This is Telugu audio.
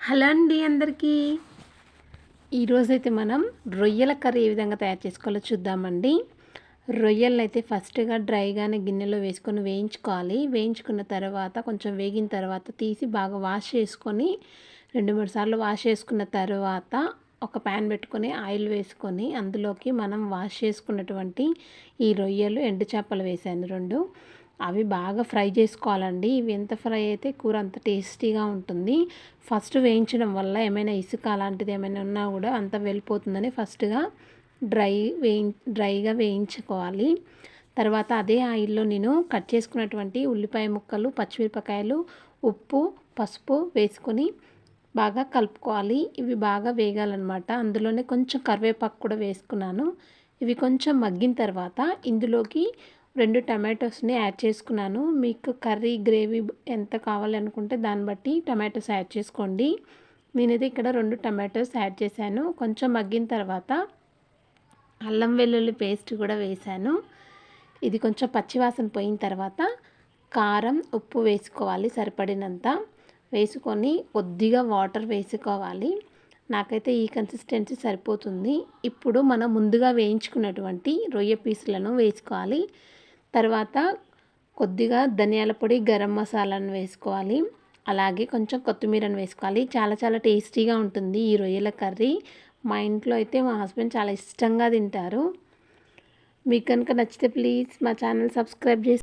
హలో అండి అందరికీ. ఈరోజైతే మనం రొయ్యల కర్రీ ఏ విధంగా తయారు చేసుకోవాలో చూద్దామండి. రొయ్యలను అయితే ఫస్ట్గా డ్రైగానే గిన్నెలో వేసుకొని వేయించుకోవాలి. వేయించుకున్న తర్వాత కొంచెం వేగిన తర్వాత తీసి బాగా వాష్ చేసుకొని 2-3 సార్లు వాష్ చేసుకున్న తర్వాత ఒక ప్యాన్ పెట్టుకొని ఆయిల్ వేసుకొని అందులోకి మనం వాష్ చేసుకున్నటువంటి ఈ రొయ్యలు ఎండు చేపలు వేసాను 2. అవి బాగా ఫ్రై చేసుకోవాలండి. ఇవి ఎంత ఫ్రై అయితే కూర అంత టేస్టీగా ఉంటుంది. ఫస్ట్ వేయించడం వల్ల ఏమైనా ఇసుక అలాంటిది ఏమైనా ఉన్నా కూడా అంతా వెళ్ళిపోతుందని ఫస్ట్గా డ్రైగా వేయించుకోవాలి. తర్వాత అదే ఆయిల్లో నేను కట్ చేసుకున్నటువంటి ఉల్లిపాయ ముక్కలు, పచ్చిమిరపకాయలు, ఉప్పు, పసుపు వేసుకొని బాగా కలుపుకోవాలి. ఇవి బాగా వేగాలన్నమాట. అందులోనే కొంచెం కరివేపాకు కూడా వేసుకున్నాను. ఇవి కొంచెం మగ్గిన తర్వాత ఇందులోకి 2 టమాటోస్ని యాడ్ చేసుకున్నాను. మీకు కర్రీ గ్రేవీ ఎంత కావాలనుకుంటే దాన్ని బట్టి టమాటోస్ యాడ్ చేసుకోండి. నేనైతే ఇక్కడ 2 టమాటోస్ యాడ్ చేశాను. కొంచెం మగ్గిన తర్వాత అల్లం వెల్లుల్లి పేస్ట్ కూడా వేశాను. ఇది కొంచెం పచ్చివాసన పోయిన తర్వాత కారం, ఉప్పు వేసుకోవాలి సరిపడినంత. వేసుకొని కొద్దిగా వాటర్ వేసుకోవాలి. నాకైతే ఈ కన్సిస్టెన్సీ సరిపోతుంది. ఇప్పుడు మనం ముందుగా వేయించుకున్నటువంటి రొయ్య పీసులను వేసుకోవాలి. తర్వాత కొద్దిగా ధనియాల పొడి, గరం మసాలాను వేసుకోవాలి. అలాగే కొంచెం కొత్తిమీరను వేసుకోవాలి. చాలా చాలా టేస్టీగా ఉంటుంది ఈ రొయ్యల కర్రీ. మా ఇంట్లో అయితే మా హస్బెండ్ చాలా ఇష్టంగా తింటారు. మీకు కనుక నచ్చితే ప్లీజ్ మా ఛానల్ సబ్స్క్రైబ్ చేసి